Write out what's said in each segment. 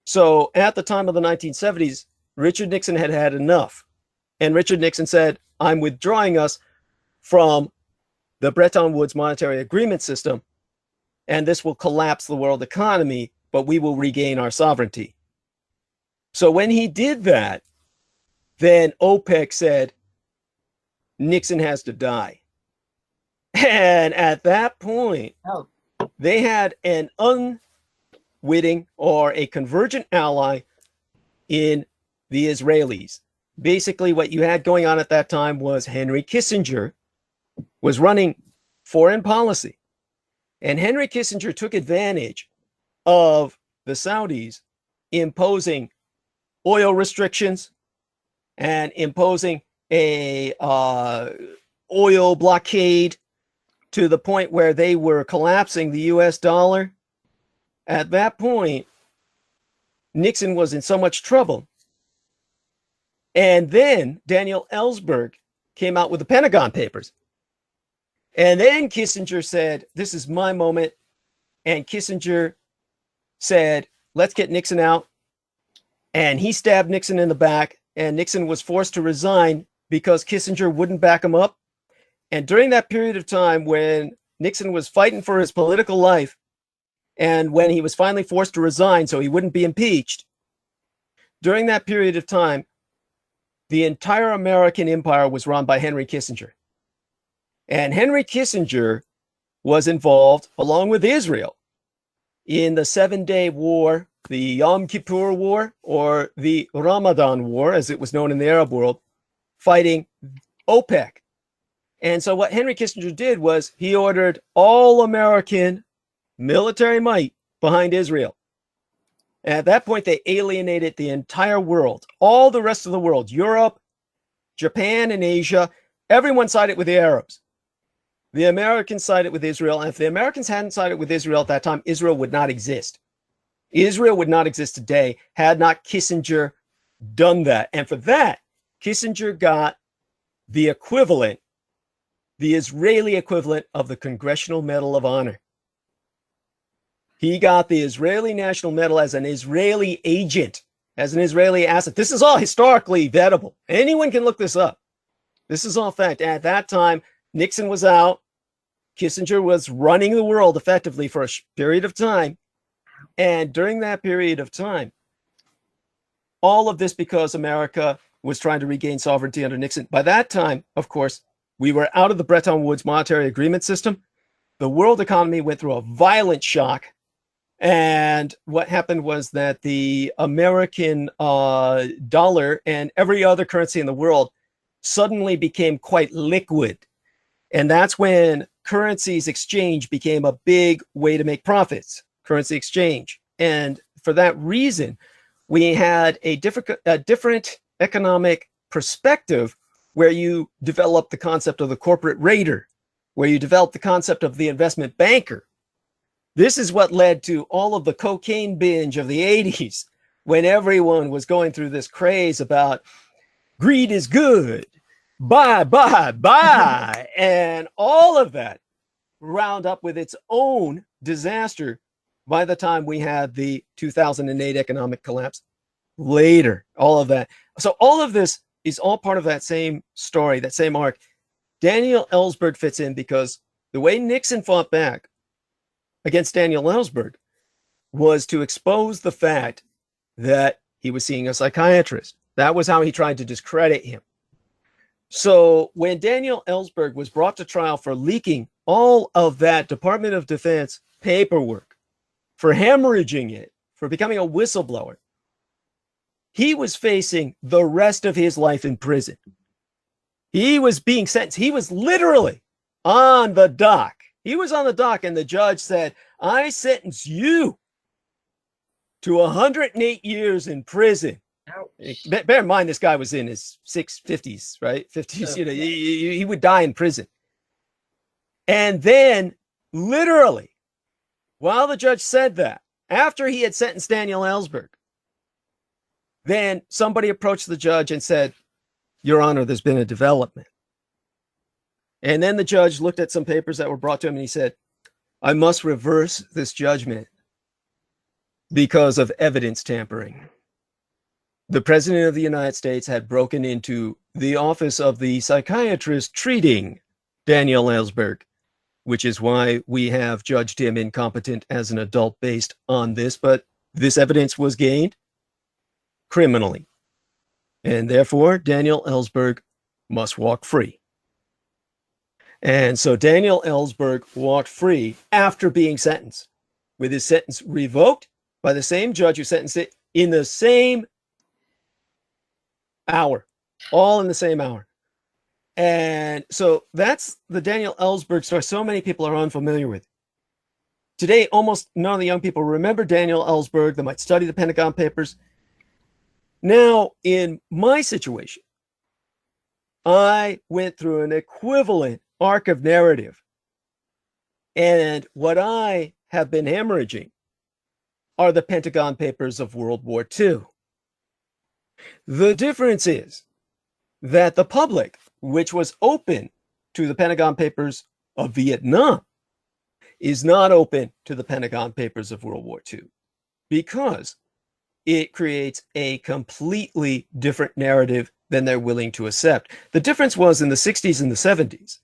So at the time of the 1970s, Richard Nixon had had enough. And Richard Nixon said, I'm withdrawing us from the Bretton Woods monetary agreement system, and this will collapse the world economy, but we will regain our sovereignty. So when he did that, then OPEC said, Nixon has to die. And at that point, they had an unwitting or a convergent ally in the Israelis. Basically, what you had going on at that time was Henry Kissinger was running foreign policy. And Henry Kissinger took advantage of the Saudis imposing oil restrictions and imposing a oil blockade to the point where they were collapsing the US dollar. At that point, Nixon was in so much trouble. And then Daniel Ellsberg came out with the Pentagon Papers. And then Kissinger said, this is my moment. And Kissinger said, let's get Nixon out. And he stabbed Nixon in the back. And Nixon was forced to resign because Kissinger wouldn't back him up. And during that period of time when Nixon was fighting for his political life, and when he was finally forced to resign so he wouldn't be impeached, during that period of time, the entire American empire was run by Henry Kissinger. And Henry Kissinger was involved, along with Israel, in the 7-Day War, the Yom Kippur War, or the Ramadan War, as it was known in the Arab world, fighting OPEC. And so what Henry Kissinger did was he ordered all American military might behind Israel. And at that point, they alienated the entire world, all the rest of the world, Europe, Japan, and Asia. Everyone sided with the Arabs. The Americans sided with Israel. And if the Americans hadn't sided with Israel at that time, Israel would not exist. Israel would not exist today had not Kissinger done that. And for that, Kissinger got the equivalent, the Israeli equivalent of the Congressional Medal of Honor. He got the Israeli National Medal as an Israeli agent, as an Israeli asset. This is all historically vettable. Anyone can look this up. This is all fact. At that time, Nixon was out. Kissinger was running the world effectively for a period of time. And during that period of time, all of this because America was trying to regain sovereignty under Nixon. By that time, of course, we were out of the Bretton Woods monetary agreement system. The world economy went through a violent shock. And what happened was that the American dollar and every other currency in the world suddenly became quite liquid. And that's when currencies exchange became a big way to make profits, currency exchange. And for that reason, we had a different economic perspective where you develop the concept of the corporate raider, where you develop the concept of the investment banker. This is what led to all of the cocaine binge of the 80s, when everyone was going through this craze about greed is good, buy, buy, buy, and all of that wound up with its own disaster by the time we had the 2008 economic collapse later, all of that. So all of this is all part of that same story, that same arc. Daniel Ellsberg fits in because the way Nixon fought back against Daniel Ellsberg was to expose the fact that he was seeing a psychiatrist. That was how he tried to discredit him. So when Daniel Ellsberg was brought to trial for leaking all of that Department of Defense paperwork, for hemorrhaging it, for becoming a whistleblower, he was facing the rest of his life in prison. He was being sentenced. He was literally on the dock. He was on the dock, and the judge said, I sentence you to 108 years in prison. Bear in mind, this guy was in his 50s, right? 50s, he would die in prison. And then, literally, while the judge said that, after he had sentenced Daniel Ellsberg, then somebody approached the judge and said, Your Honor, there's been a development. And then the judge looked at some papers that were brought to him and he said, I must reverse this judgment. because of evidence tampering. The President of the United States had broken into the office of the psychiatrist treating Daniel Ellsberg, which is why we have judged him incompetent as an adult based on this. But this evidence was gained criminally. And therefore, Daniel Ellsberg must walk free. And so Daniel Ellsberg walked free after being sentenced, with his sentence revoked by the same judge who sentenced it in the same hour, all in the same hour. And so that's the Daniel Ellsberg story so many people are unfamiliar with. Today, almost none of the young people remember Daniel Ellsberg. They might study the Pentagon Papers. Now, in my situation, I went through an equivalent arc of narrative. And what I have been hemorrhaging are the Pentagon Papers of World War II. The difference is that the public, which was open to the Pentagon Papers of Vietnam, is not open to the Pentagon Papers of World War II because it creates a completely different narrative than they're willing to accept. The difference was in the 60s and the 70s,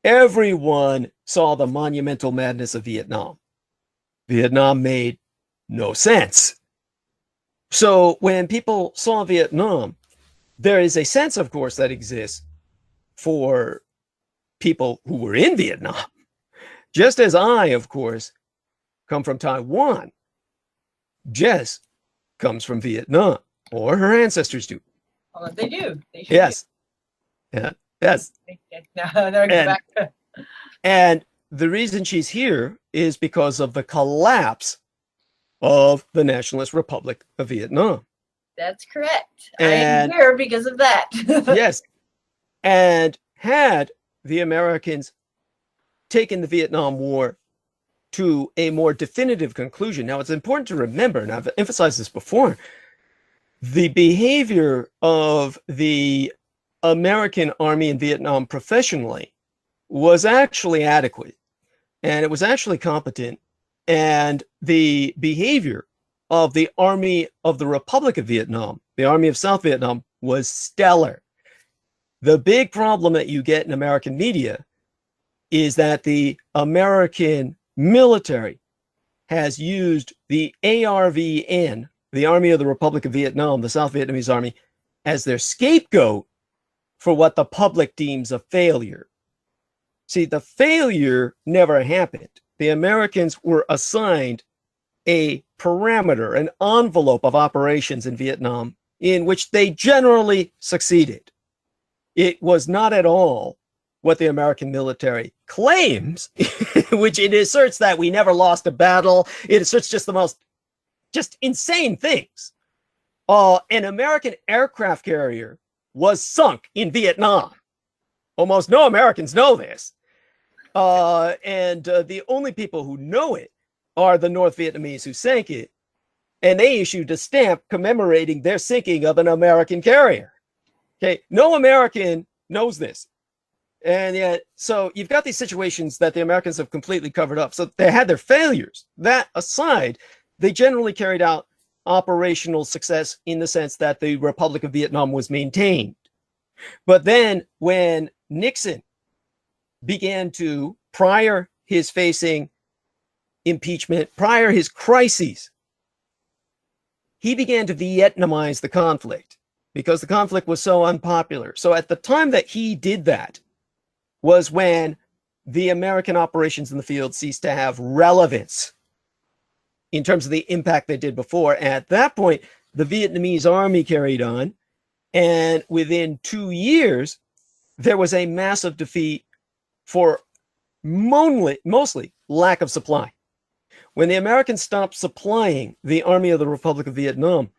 everyone saw the monumental madness of Vietnam. Vietnam made no sense. So when people saw Vietnam, there is a sense, of course, that exists for people who were in Vietnam. Just as I, of course, come from Taiwan, Jess comes from Vietnam, or her ancestors do. Well, they do. They should. Yes. Yeah. Yes. And the reason she's here is because of the collapse of the Nationalist Republic of Vietnam. That's correct. I am here because of that. Yes. And had the Americans taken the Vietnam War to a more definitive conclusion. Now, it's important to remember, and I've emphasized this before, the behavior of the American Army in Vietnam professionally was actually adequate, and it was actually competent, and the behavior of the Army of the Republic of Vietnam, the Army of South Vietnam, was stellar. The big problem that you get in American media is that the American military has used the ARVN, the Army of the Republic of Vietnam, the South Vietnamese Army, as their scapegoat for what the public deems a failure. See, the failure never happened. The Americans were assigned a parameter, an envelope of operations in Vietnam in which they generally succeeded. It was not at all what the American military claims, which it asserts that we never lost a battle. It asserts just the most insane things. An American aircraft carrier was sunk in Vietnam. Almost no Americans know this. And the only people who know it are the North Vietnamese who sank it. And they issued a stamp commemorating their sinking of an American carrier. Okay, no American knows this. And yet, so you've got these situations that the Americans have completely covered up. So they had their failures. That aside, they generally carried out operational success in the sense that the Republic of Vietnam was maintained. But then when Nixon began to, prior his facing impeachment, prior his crises, he began to Vietnamize the conflict because the conflict was so unpopular. So at the time that he did that was when the American operations in the field ceased to have relevance in terms of the impact they did before. And at that point, the Vietnamese army carried on. And within 2 years, there was a massive defeat for mostly lack of supply. When the Americans stopped supplying the Army of the Republic of Vietnam,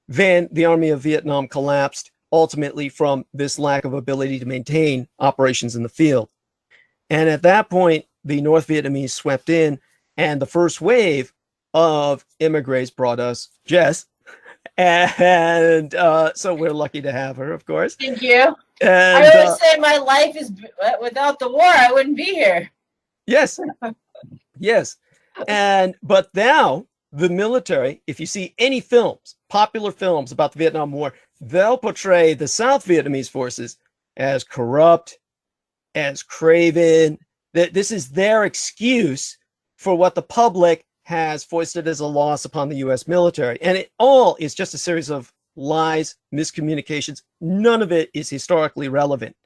then the Army of Vietnam collapsed ultimately from this lack of ability to maintain operations in the field. And at that point, the North Vietnamese swept in, and the first wave of immigrants brought us Jess. And so we're lucky to have her, of course. Thank you. And, I always say my life is, without the war, I wouldn't be here. Yes. Yes. But now the military, if you see any films, popular films about the Vietnam War, they'll portray the South Vietnamese forces as corrupt, as craven. That this is their excuse for what the public has foisted as a loss upon the U.S. military. And it all is just a series of lies, miscommunications. None of it is historically relevant.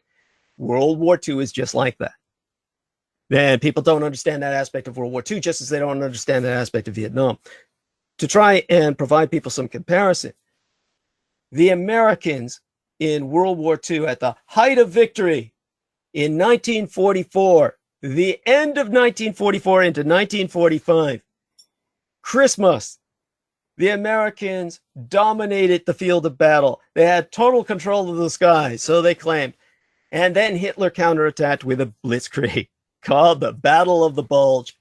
World War II is just like that. And people don't understand that aspect of World War II, just as they don't understand that aspect of Vietnam. To try and provide people some comparison, the Americans in World War II, at the height of victory in 1944, the end of 1944 into 1945, Christmas, the Americans dominated the field of battle. They had total control of the sky, so they claimed. And then Hitler counterattacked with a blitzkrieg called the Battle of the Bulge.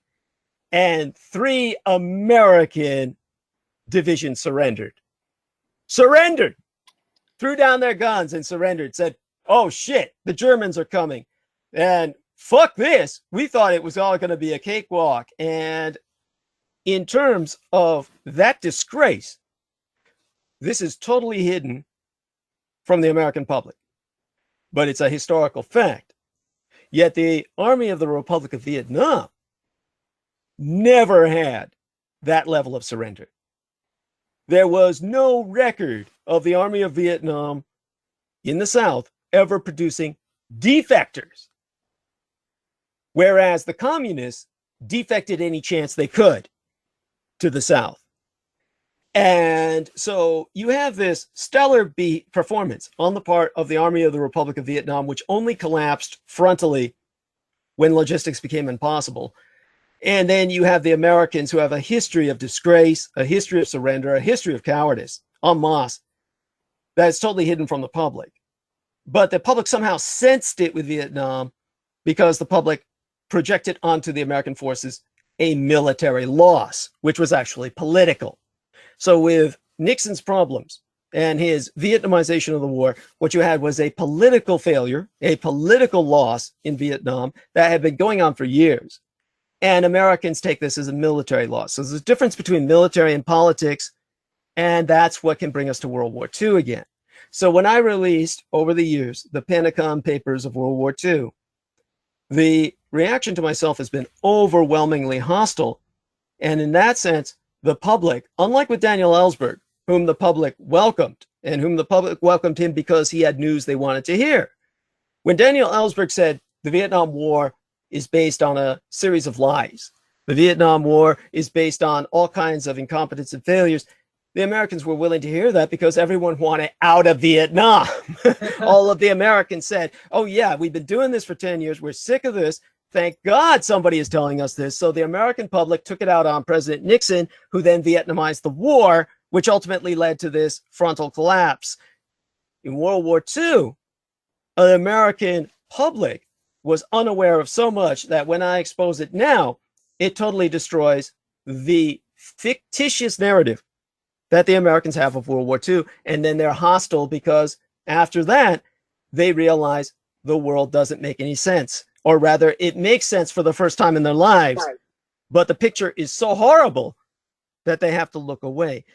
And 3 American divisions surrendered. Surrendered! Threw down their guns and surrendered. Said, oh shit, the Germans are coming. And fuck this. We thought it was all going to be a cakewalk. And in terms of that disgrace, this is totally hidden from the American public. But it's a historical fact. Yet the Army of the Republic of Vietnam never had that level of surrender. There was no record of the Army of Vietnam in the South ever producing defectors, whereas the communists defected any chance they could to the South. And so you have this stellar performance on the part of the Army of the Republic of Vietnam, which only collapsed frontally when logistics became impossible. And then you have the Americans, who have a history of disgrace, a history of surrender, a history of cowardice en masse that's totally hidden from the public. But the public somehow sensed it with Vietnam because the public projected onto the American forces a military loss, which was actually political. So with Nixon's problems and his Vietnamization of the war, what you had was a political failure, a political loss in Vietnam that had been going on for years. And Americans take this as a military loss. So there's a difference between military and politics, and that's what can bring us to World War II again. So when I released, over the years, the Pentagon papers of World War II, the reaction to myself has been overwhelmingly hostile. And in that sense, the public, unlike with Daniel Ellsberg, whom the public welcomed, and whom the public welcomed him because he had news they wanted to hear. When Daniel Ellsberg said the Vietnam War is based on a series of lies, the Vietnam War is based on all kinds of incompetence and failures, the Americans were willing to hear that because everyone wanted out of Vietnam. All of the Americans said, oh yeah, we've been doing this for 10 years. We're sick of this. Thank God somebody is telling us this. So the American public took it out on President Nixon, who then Vietnamized the war, which ultimately led to this frontal collapse. In World War II, the American public was unaware of so much that when I expose it now, it totally destroys the fictitious narrative that the Americans have of World War II. And then they're hostile because after that, they realize the world doesn't make any sense. Or rather, it makes sense for the first time in their lives, but the picture is so horrible that they have to look away.